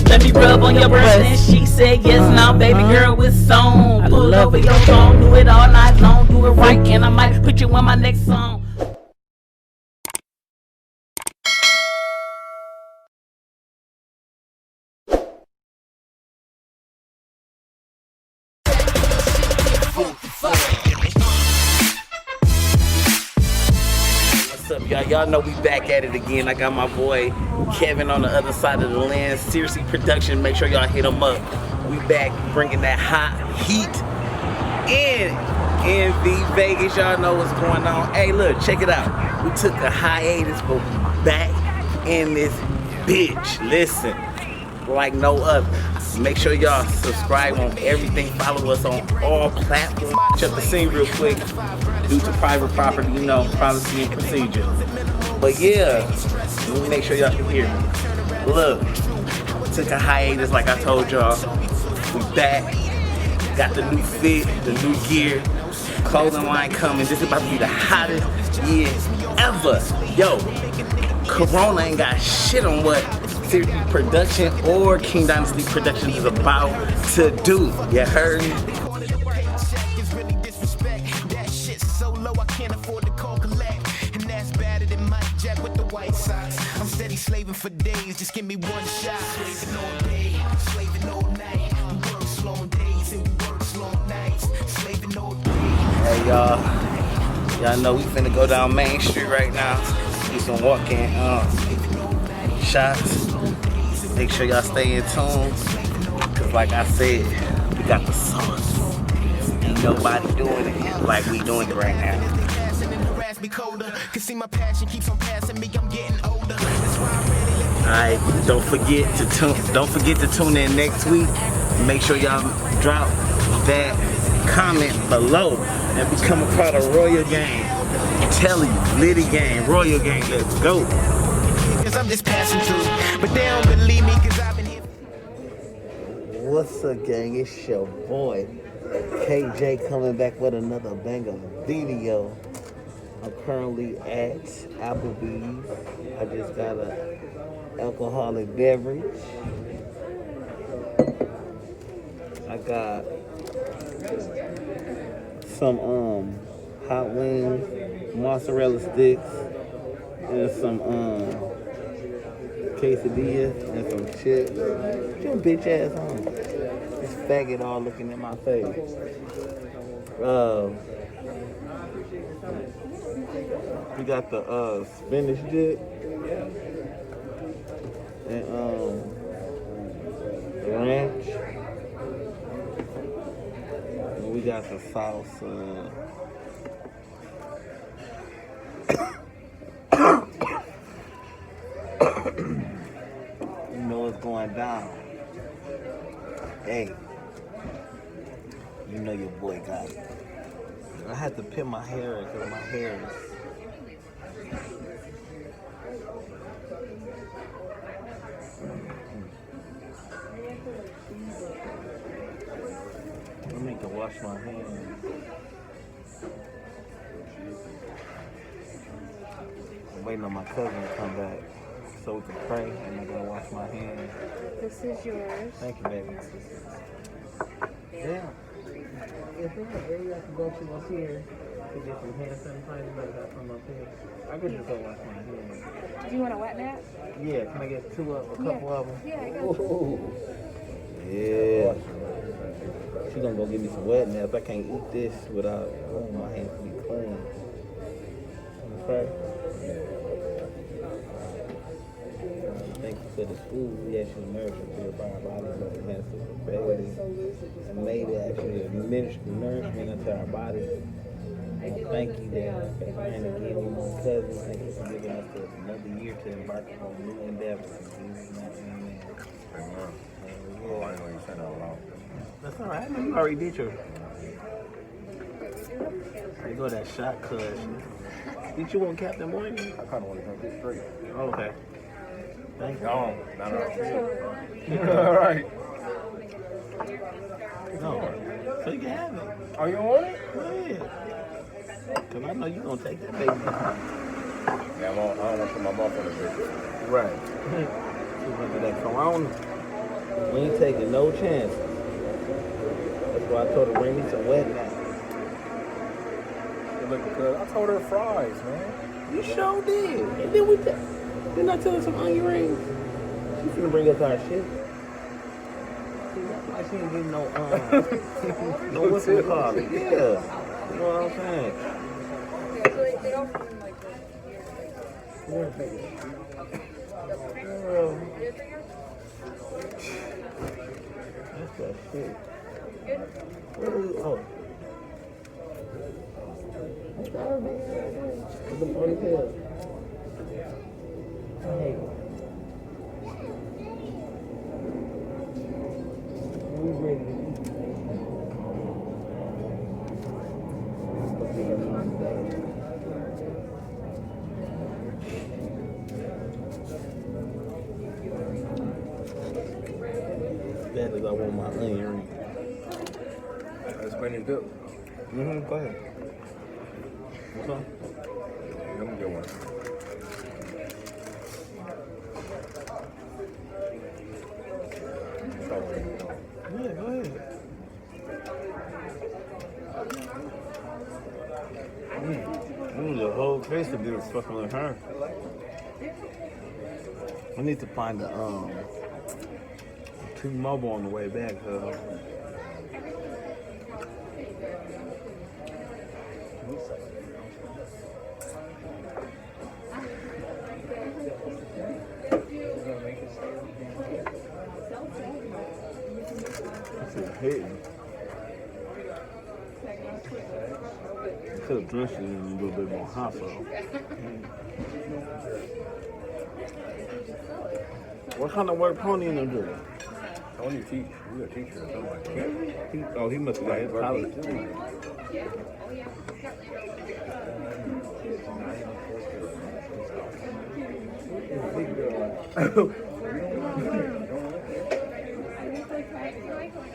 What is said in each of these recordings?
Let me rub on your breast. And she said yes, now baby girl, it's on. Pull over your phone, do it all night long, do it right, and I might put you on my next song. What's up, y'all? Y'all know we back at it again. I got my boy Kevin on the other side of the lens. Seriously Production, make sure y'all hit him up. We back bringing that hot heat in the Vegas. Y'all know what's going on. Hey, look, check it out. We took a hiatus, but we back in this bitch. Listen, like no other. Make sure y'all subscribe on everything. Follow us on all platforms. Check the scene real quick. Due to private property, you know, privacy and procedure. But yeah, let me make sure y'all can hear me. Look, took a hiatus like I told y'all. We back. Got the new fit, the new gear. Clothing line coming. This is about to be the hottest year ever. Yo, Corona ain't got shit on what Series Production or King Dynasty Productions is about to do. You heard me? I'm steady slaving for days, just give me one shot. Slaving all day, slaving all night. We work long days and we work long nights. Slaving all day. Hey y'all know we finna go down Main Street right now. Do some walking shots. Make sure y'all stay in tune. Cause like I said, we got the sauce. Ain't nobody doing it like we doing it right now. Alright, don't forget to tune in next week. Make sure y'all drop that comment below and become a part of Royal Gang. I'm telling you, Liddy Gang, Royal Gang, let's go. Cause I'm just passing through, but they don't believe me cause I've been here. What's up, gang? It's your boy KJ coming back with another banger video. I'm currently at Applebee's. I just got a alcoholic beverage. I got some hot wings, mozzarella sticks, and some quesadillas and some chips. Get your bitch ass on. This faggot all looking in my face. We got the spinach dip and ranch. And we got the salsa. You know what's going down. Hey, you know your boy got it. I had to pin my hair because my hair is. I need to wash my hands. I'm waiting on my cousin to come back so we can pray, and I'm gonna wash my hands. This is yours. Thank you, baby. Yeah. If there's an area I can go to up here to get some hand sanitizer, but I got some up here, I could just go wash my hands. Do you want a wet nap? Yeah, can I get a couple of them? Yeah, I got you. Yeah. She's gonna go get me some wet naps. I can't eat this without my hands to be clean. Okay. Thank you for this food. We actually nourishing to our bodies like it has to baby. And maybe actually administer nourishment into our bodies. Thank you, Dad, for trying to give me my cousin. Thank you for giving us another year to embark on new endeavors. Amen. Oh, I know you said that alone. That's all right. I know you already did yours. They go that shot, cuz. Did you want Captain Morgan? I kind of want to drink this straight. Oh, okay. Thank you. No. All right. No. So you can have it. Oh, you want it? Go ahead. Because I know you're going to take that baby. Yeah, I don't want to put my mouth on the bitch. Right. You remember that Corona? We ain't taking no chances. That's why I told her bring me some wet now. Look, because I told her fries, man. You sure did. And then didn't I tell her some onion rings? She finna bring us our shit. See, that's why she ain't getting no, no what's it called? Yeah. You know what I'm saying? Yeah, so they don't come in like this. Girl. That's that shit. Where is, oh. That's got her big ass head. With them ponytail. Hey. We ready to eat. That is, I want my onion ring. That's Spanish dip. Go ahead. What's up? Let me get one. Yeah, go ahead. The whole case of this fucking with her. I need to find the T-Mobile on the way back. Hitting. Could have drenched it in a little bit more hot sauce. What kind of work Pony in them doing? Tony teach. You a teacher or something like that. Oh, he must have got his college too.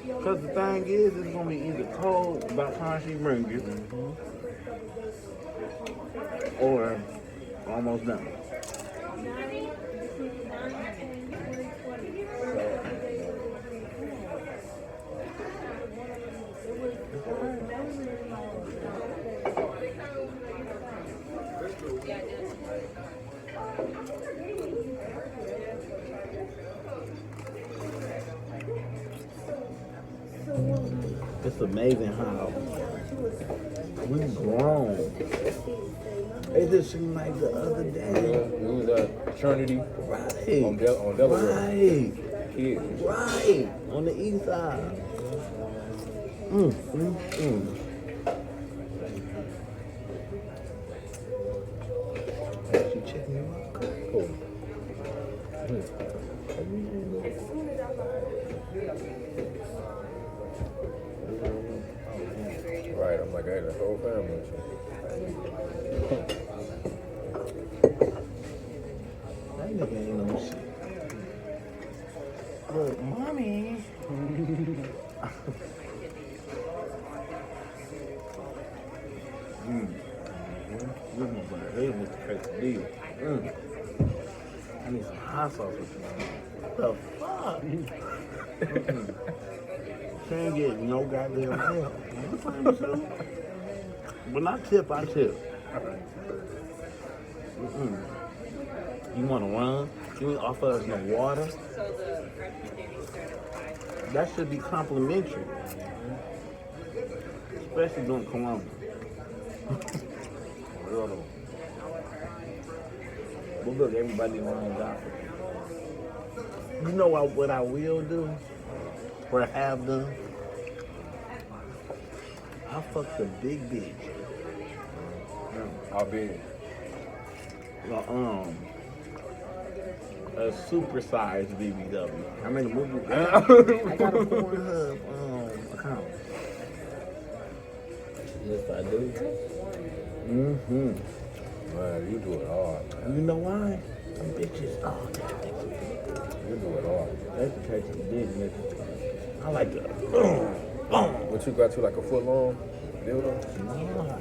Because the thing is, it's going to be either cold by the time she brings it, or almost done. It's amazing how we've grown. It just seemed like the other day. We was at Trinity. Right. On Delaware. Right. Kids. Right. On the east side. She checking you out? Cool. Right, I'm like, hey, the whole family. That nigga ain't no shit. Look, mommy. This was the crazy deal. I need some hot sauce with you. What the fuck? Can't get no goddamn help. When I tip, I tip. You want to run? You ain't offer us no water? That should be complimentary. Especially during Corona. But look, everybody runs out. You know what I will do? Or have done? I fucked a big bitch. How big? A supersized BBW. I mean, I got a Pornhub account. Yes, I do. Man, you do it hard. You know why? Some bitches. Oh, You do it hard. that's the case of big nigga. I like the. What you got to like a foot long dildo? Nah.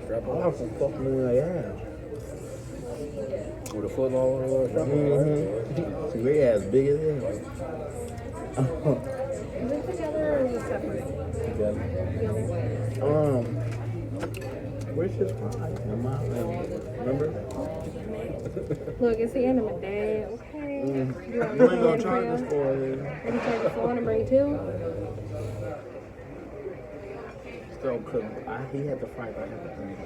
Strap I on. want some fucking when I am. With a foot long or something. See, they ass big as hell. Is it together or is it separate? Together. Where's his fries? Remember? Look, it's the end of the day, okay? You You ain't gonna charge us for it. Maybe charge us for one and bring two? Still couldn't. He had the fried. I had the green.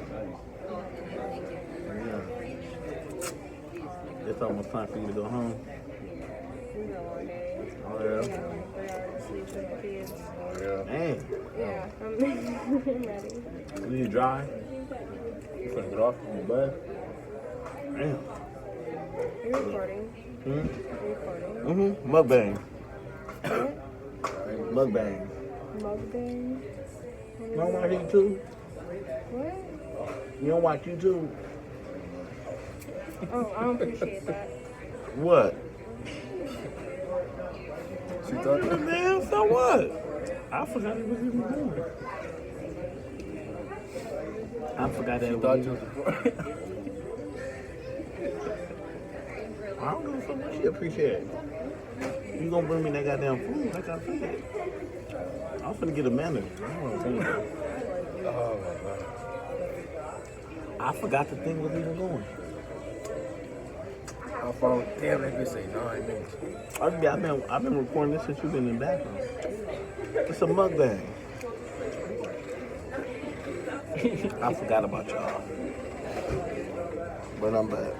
Yeah. It's almost time for you to go home. We got a long day. Oh yeah. 3 hours of sleep with the kids. Dang. Yeah, I'm ready. Will you drive? You finna get off on the bus? Damn. You're recording. Hmm? You're recording. Mukbang. What? Mukbang. Mukbang? You don't watch YouTube? What? You don't watch YouTube? Oh, I don't appreciate that. What? She thought that? Man, so what? I forgot it was even born. I forgot that it was Thought even you born. I don't give a fuck what she appreciate. You gonna bring me that goddamn food like I said. I'm finna get a manager. I don't wanna think about it. Oh my god. I forgot the thing was even going. How far? Damn, that bitch say 9 minutes. I've been recording this since you've been in the bathroom. It's a mukbang. I forgot about y'all. But I'm back.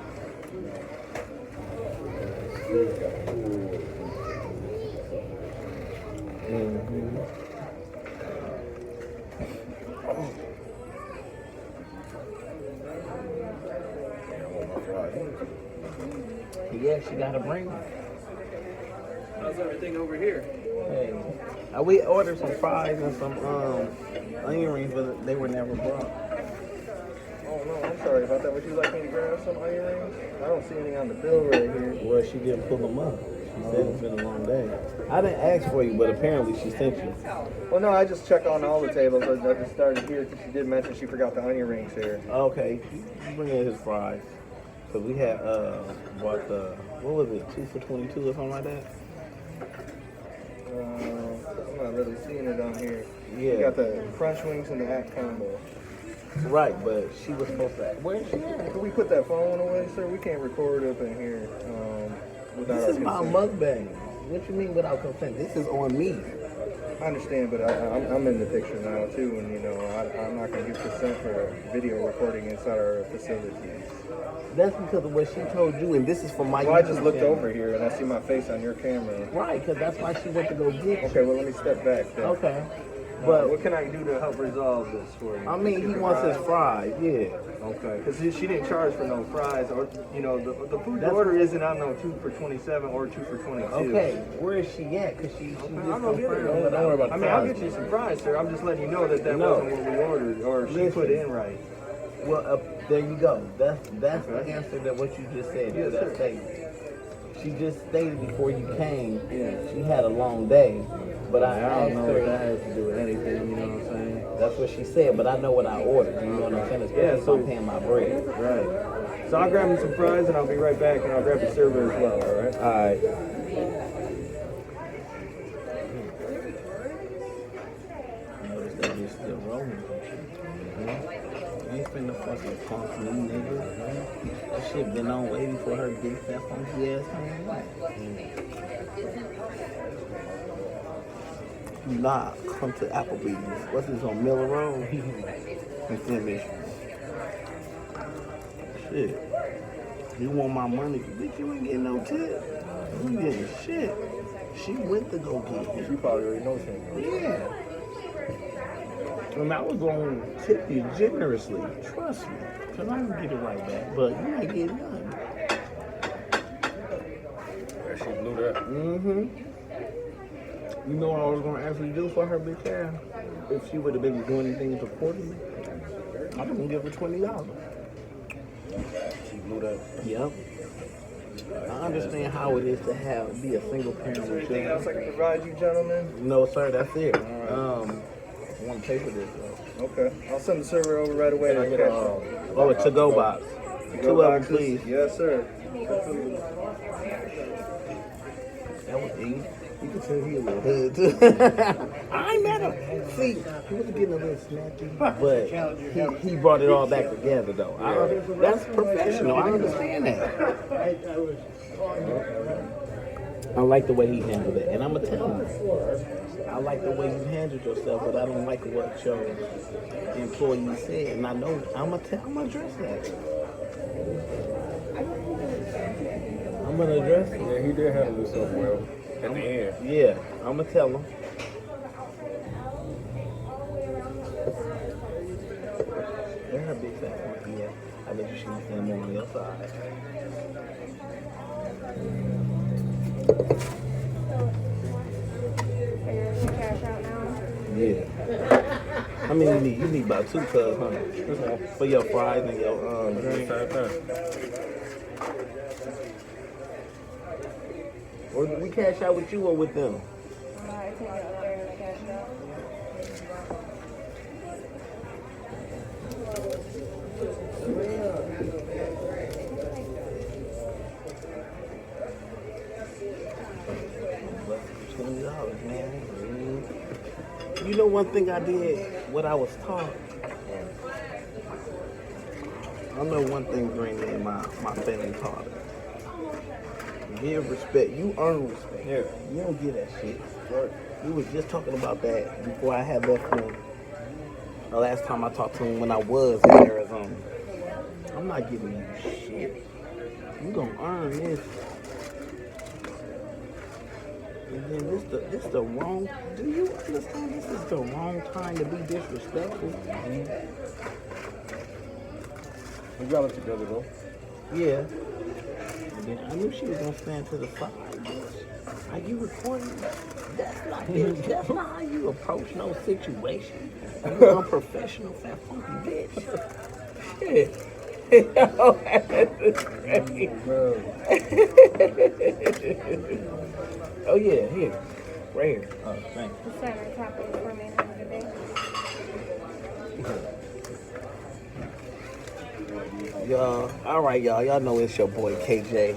Yeah, she got a bring. How's everything over here? Hey, we ordered some fries and some onion rings, but they were never brought. Oh no, I'm sorry about that. Would you like me to grab some onion rings? I don't see anything on the bill right here. Well, she didn't pull them up. She said it's been a long day. I didn't ask for you, but apparently she sent you. Well, no, I just checked on all the tables. I just started here because she did mention she forgot the onion rings here. Okay, you bring in his fries. Because we had bought the, what was it, 2 for $22 or something like that? I'm not really seeing it on here. Yeah. You got the crunch wings and the act combo. Right, but she was supposed to, where is she at? Can we put that phone away, sir? We can't record up in here without This our is my consent. mukbang. What you mean without consent? This is on me. I understand, but I'm in the picture now too, and you know I'm not going to give consent for video recording inside our facilities. That's because of what she told you, and this is from my Well, I just YouTube looked channel. over here and I see my face on your camera. Right, because that's why she went to go get you. Okay, well let me step back then. Okay. But But, what can I do to help resolve this for you? I mean, he wants his fries, yeah. Okay, because she didn't charge for no fries, or you know, the food That's- order isn't on no 2 for $27 or 2 for $22. Okay, where is she at? Because she just I'm gonna get confirmed. it. Don't worry about the I mean, I'll fries. get you some fries, sir. I'm just letting you know that No. wasn't what we ordered, or she Listen. put in right. Well, there you go. That's the answer to what you just said. Yes, to that sir. statement. She just stated before you came, Yeah. she had a long day, but I I asked don't know what that her. has to do with anything, you know what I'm saying? That's what she said, but I know what I ordered. You know what I'm saying? Especially Yeah, if so- I'm paying my bread. Right. So I'll grab me some fries and I'll be right back, and I'll grab the server as well, all right? All right. Notice that bitch still rolling. You ain't finna fucking punk me, nigga. That shit been on way before her big fat funky ass came back. Nah, come to Applebee's. What's this on Miller Road? And finish. Shit. You want my money? Bitch, you ain't getting no tip. You ain't getting shit. She went to go get it. She probably already knows him. Yeah. And I was going to tip you generously. Trust me. Because I'm going to get it right back. But you ain't getting nothing. Yeah, she blew that. Mm-hmm. You know what I was going to actually do for her bitch ass? If she would have been doing anything to support me, I was going to give her $20. She blew that. Yep. I understand how it is to be a single parent with Anything else I children. can provide you, gentlemen? No, sir, that's it. I want to pay for this, though. Okay. I'll send the server over right away. Can I get Okay. Oh, a to-go box. Two of them, please. Yes, sir. That was easy. You can tell he a little hood too. I ain't mad at him. See, he was getting a little snappy, but he brought it all back together though. That's professional. I understand that. I like the way he handled it, and I'm gonna tell him. I like the way you handled yourself, but I don't like what your employee said, and I know I'm gonna address that. I'm gonna address it. Yeah, he did handle himself well at the end. Yeah, I'm gonna tell him. They're a big fat monkey. Yeah, I bet you should stand more on the other side. Are you gonna cash out now? Yeah. How many you need? You need about 2 cubs, huh? For your fries and your drink. Or we cash out with you or with them? I take it up there and I cash out. $20, man. You know one thing I did, what I was taught. I know one thing Granny and my family taught us. Give respect. You earn respect. Yeah. You don't get that shit. Right. We was just talking about that before I had left him. The last time I talked to him when I was in Arizona. I'm not giving you shit. You gonna earn this. And then this the wrong. Do you understand? This is the wrong time to be disrespectful. We got it together though. Yeah. And then I knew she was gonna stand to the side. Are you recording? That's not how you approach no situation. You unprofessional, fat funky bitch. Shit. Oh yeah, here. Right here. Oh, thanks. The center top of the remainder of the day. Y'all, alright y'all know it's your boy KJ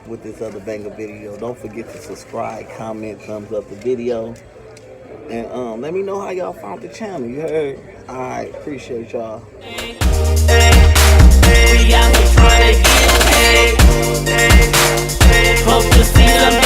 with this other banger video. Don't forget to subscribe, comment, thumbs up the video. And let me know how y'all found the channel, you heard? Alright, appreciate y'all. We out here trying to get paid. Hope to see some